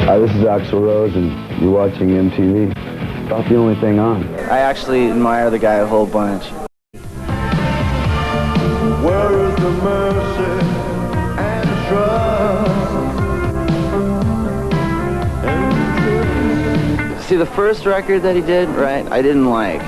Hi, this is Axl Rose, and you're watching MTV. About the only thing on. I actually admire the guy a whole bunch. Where is the mercy and trust? See, the first record that he did, right, I didn't like.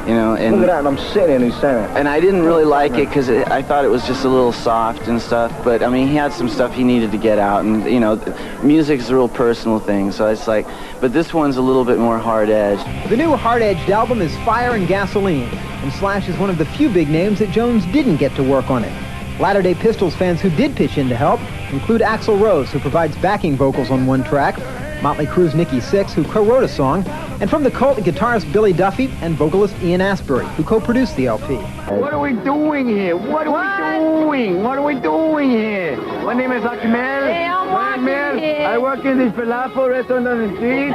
You know, and look at that, and I'm sitting, he's saying it. And I didn't really like it because I thought it was just a little soft and stuff. But I mean, he had some stuff he needed to get out, and you know, music is a real personal thing. So it's like, but this one's a little bit more hard-edged. The new hard-edged album is Fire and Gasoline, and Slash is one of the few big names that Jones didn't get to work on it. Latter-day Pistols fans who did pitch in to help include Axl Rose, who provides backing vocals on one track, Motley Crue's Nikki Sixx, who co-wrote a song, and from the Cult, guitarist Billy Duffy and vocalist Ian Astbury, who co-produced the LP. What are we doing here? What are we doing? What are we doing here? My name is Akmel. Hey, I'm working here. I work in this falafel restaurant on the street.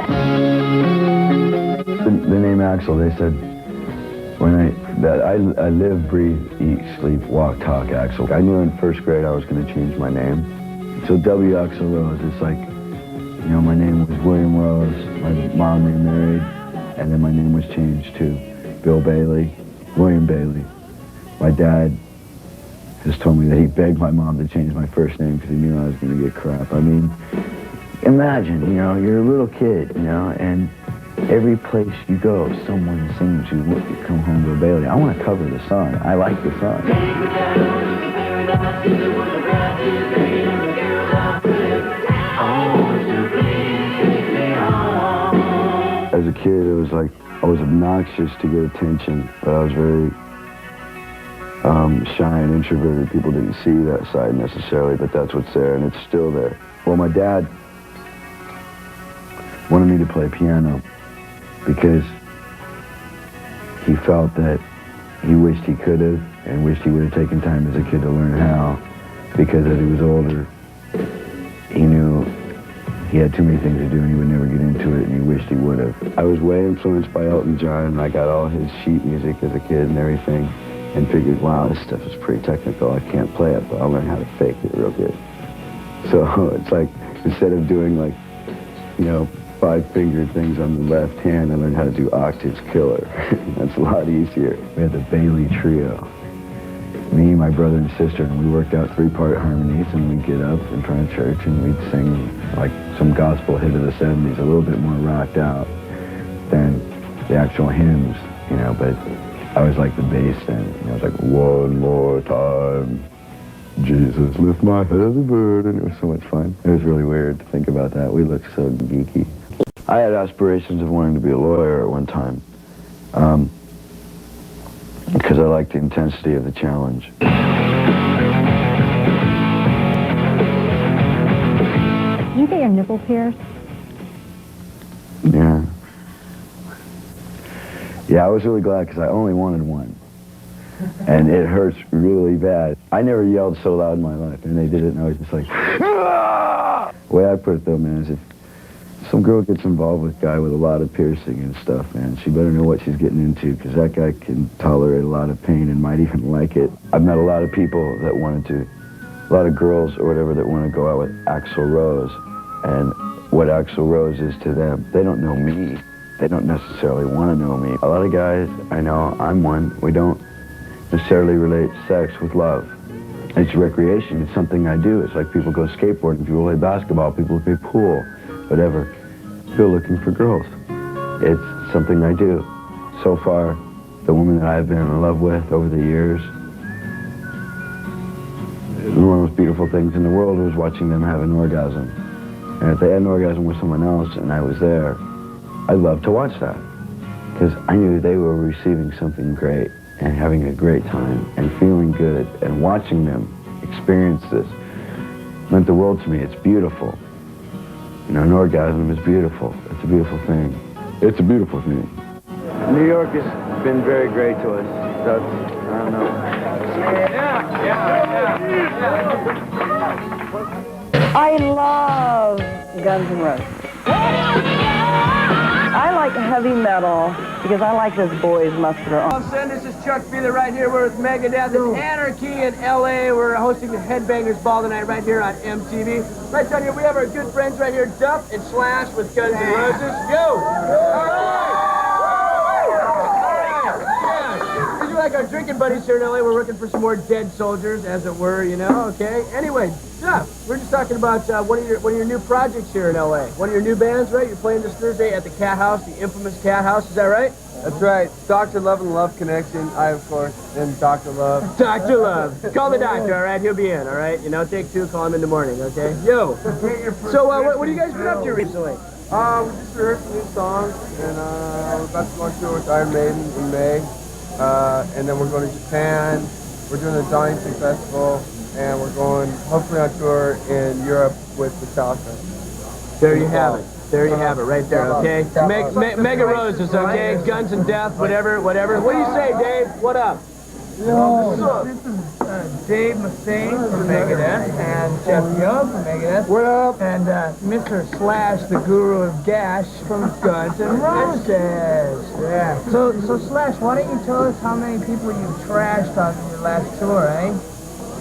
The name Axl, they said, when I live, breathe, eat, sleep, walk, talk, Axl. I knew in first grade I was going to change my name. So W. Axl Rose, it's like, you know, my name was William Rose, my mom remarried, and then my name was changed to Bill Bailey, William Bailey. My dad has told me that he begged my mom to change my first name because he knew I was going to get crap. I mean, imagine, you know, you're a little kid, you know, and every place you go, someone sings you, "Look, you come home, Bill Bailey." I want to cover the song. I like the song. As a kid, it was like I was obnoxious to get attention, but I was very shy and introverted. People didn't see that side necessarily, but that's what's there, and it's still there. Well, my dad wanted me to play piano because he felt that he wished he could have and wished he would have taken time as a kid to learn how, because as he was older, he knew he had too many things to do and he would never get into it, and he wished he would have. I was way influenced by Elton John, and I got all his sheet music as a kid and everything, and figured, wow, this stuff is pretty technical. I can't play it, but I'll learn how to fake it real good. So it's like, instead of doing like, you know, 5-fingered things on the left hand, I learned how to do octaves killer. That's a lot easier. We had the Bailey Trio. Me, my brother, and sister, and we worked out 3-part harmonies, and we'd get up in front of church, and we'd sing like some gospel hit of the 70s, a little bit more rocked out than the actual hymns, you know, but I was like the bass then. You know, I was like, one more time, Jesus, lift my heavy burden. It was so much fun. It was really weird to think about that. We looked so geeky. I had aspirations of wanting to be a lawyer at one time. Because I liked the intensity of the challenge. Did you get your nipple pierced? Yeah. Yeah, I was really glad because I only wanted one. And it hurts really bad. I never yelled so loud in my life, and they did it, and I was just like, ah! The way I put it, though, man, is if some girl gets involved with a guy with a lot of piercing and stuff, man, she better know what she's getting into, because that guy can tolerate a lot of pain and might even like it. I've met a lot of people that wanted to, a lot of girls or whatever that want to go out with Axl Rose, and what Axl Rose is to them. They don't know me. They don't necessarily want to know me. A lot of guys, I know, I'm one, we don't necessarily relate sex with love. It's recreation. It's something I do. It's like people go skateboarding, people play basketball, people play pool, whatever. People looking for girls. It's something I do. So far, the women that I've been in love with over the years, one of the most beautiful things in the world was watching them have an orgasm. And if they had an orgasm with someone else and I was there, I'd love to watch that. Because I knew they were receiving something great and having a great time and feeling good, and watching them experience this meant the world to me. It's beautiful. You know, an orgasm is beautiful. It's a beautiful thing. It's a beautiful thing. New York has been very great to us. That's, I don't know. I love Guns N' Roses. I like heavy metal because I like this boys muster. I'm saying this is Chuck Feeler right here. We're with Megadeth. It's Anarchy in LA. We're hosting the Headbangers Ball tonight right here on MTV. Right down here, we have our good friends right here, Duff and Slash with Guns N' Roses. Yo! All right! These are like our drinking buddies here in LA. We're looking for some more dead soldiers, as it were, you know, okay? Anyway, Duff, we're just talking about one of your new projects here in LA. One of your new bands, right? You're playing this Thursday at the Cat House, the infamous Cat House. Is that right? That's right. Dr. Love and Love Connection. I, of course, and Dr. Love. Dr. Love. Call the doctor, all right? He'll be in, all right? You know, take two, call him in the morning, okay? Yo. So, what have you guys been up to recently? We just rehearsed a new song, and we're about to go on tour with Iron Maiden in May. And then we're going to Japan. We're doing the Donington Festival, and we're going, hopefully, on tour in Europe with Metallica. There you have it. There you have it, right there, okay? Mega Roses, okay? Guns and Death, whatever. What do you say, Dave? What up? Yo, this is Dave Mustaine from Megadeth and Jeff Young from Megadeth. What up? And Mr. Slash, the guru of Gash from Guns N' Roses. Yeah. So Slash, why don't you tell us how many people you trashed on your last tour, eh?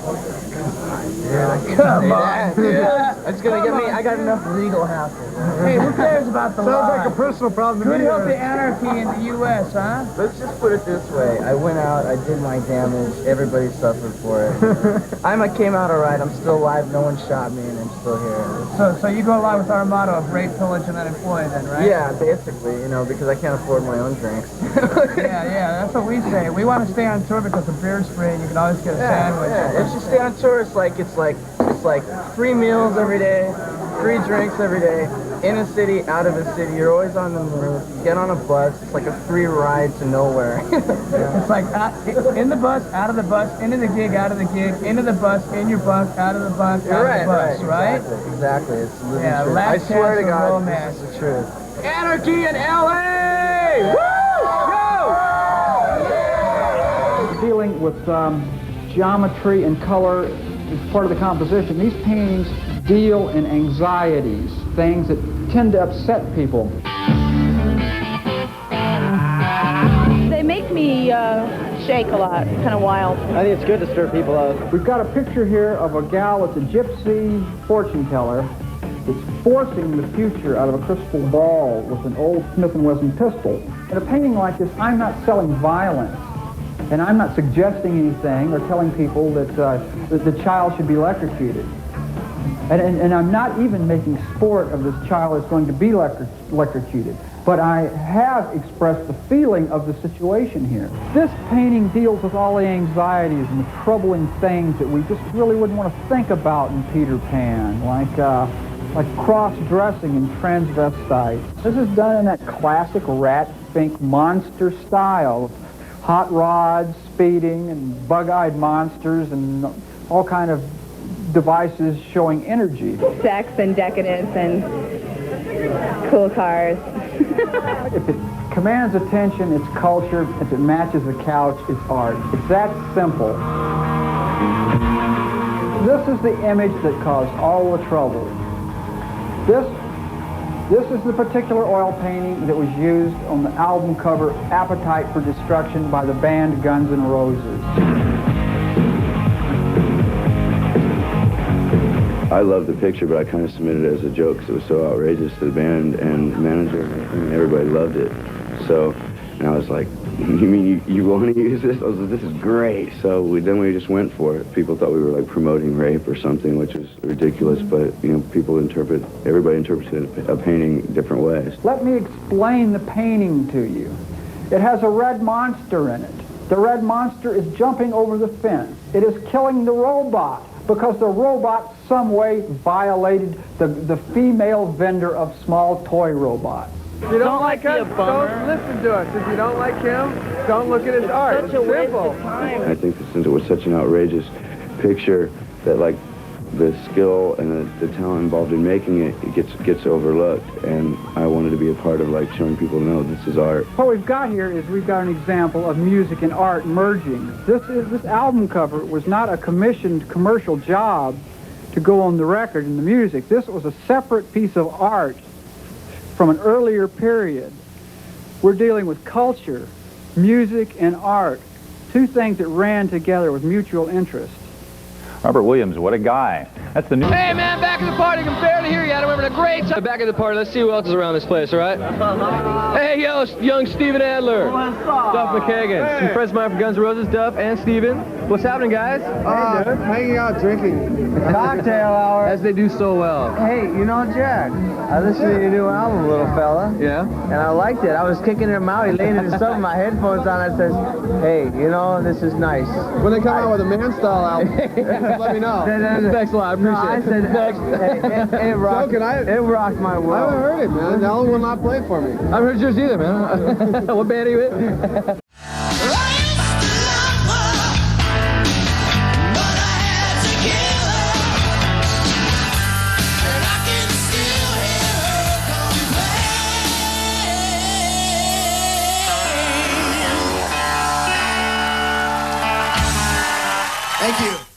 Yeah, come on, dude. That's gonna get me. I got enough legal hassle. Hey, who cares about the law? Sounds like a personal problem to Could me. help the anarchy in the U.S., huh? Let's just put it this way. I went out, I did my damage, everybody suffered for it. I came out all right, I'm still alive, no one shot me, and I'm still here. So you go along with our motto of rape, pillage, and unemployed then, right? Yeah, basically, you know, because I can't afford my own drinks. Yeah, that's what we say. We want to stay on tour because of beer spray, and you can always get a sandwich. Yeah, if you stay on tour, it's like 3 meals every day, 3 drinks every day, in a city, out of a city. You're always on the move. You get on a bus. It's like a free ride to nowhere. It's like in the bus, out of the bus, into the gig, out of the gig, into the bus, in your bunk, out of the bunk, out of the bus, right? Exactly. It's the living truth. Last I swear to chance God, of romance. this is the truth. Anarchy in LA! Woo! Go! Dealing with geometry and color is part of the composition. These paintings deal in anxieties, things that tend to upset people. They make me shake a lot, kind of wild. I think it's good to stir people up. We've got a picture here of a gal that's a gypsy fortune teller that's forcing the future out of a crystal ball with an old Smith & Wesson pistol. In a painting like this, I'm not selling violence. And I'm not suggesting anything or telling people that the child should be electrocuted. And I'm not even making sport of this child that's going to be electrocuted. But I have expressed the feeling of the situation here. This painting deals with all the anxieties and the troubling things that we just really wouldn't want to think about in Peter Pan, like cross-dressing and transvestites. This is done in that classic Rat Fink monster style. Hot rods, speeding, and bug-eyed monsters, and all kind of devices showing energy. Sex and decadence and cool cars. If it commands attention, it's culture. If it matches the couch, it's art. It's that simple. This is the image that caused all the trouble. This is the particular oil painting that was used on the album cover Appetite for Destruction by the band Guns N' Roses. I love the picture, but I kind of submitted it as a joke because it was so outrageous to the band and manager. And everybody loved it. So, and I was like, you mean you want to use this? I was like, this is great. So then we just went for it. People thought we were like promoting rape or something, which was ridiculous. But, you know, everybody interpreted a painting different ways. Let me explain the painting to you. It has a red monster in it. The red monster is jumping over the fence. It is killing the robot because the robot some way violated the female vendor of small toy robots. If you don't like him, don't listen to us. If you don't like him, don't look at his art. It's simple. I think that since it was such an outrageous picture that, like, the skill and the talent involved in making it gets overlooked, and I wanted to be a part of, like, showing people, no, this is art. What we've got here is we've got an example of music and art merging. This album cover was not a commissioned commercial job to go on the record in the music. This was a separate piece of art from an earlier period. We're dealing with culture, music, and art, two things that ran together with mutual interest. Robert Williams, what a guy. That's the new... Hey, man, back in the party. I can barely hear you. I'm having a great time. Back in the party. Let's see who else is around this place, all right? Hey, yo, young Steven Adler. What's up? Duff McKagan. Some friends of mine from Guns N' Roses, Duff and Steven. What's happening, guys? Hey, dude. Hanging out, drinking. Cocktail hour. As they do so well. Hey, you know, Jack, I listened to your new album, little fella. Yeah? And I liked it. I was kicking him out. He leaned into something, my headphones on. I says, hey, you know, this is nice. When they come out with a man-style album, let me know. Thanks a lot. I appreciate it. Hey, it rocked, it rocked my world. I haven't heard it, man. The album will not play for me. I haven't heard yours either, man. What band are you in? Thank you.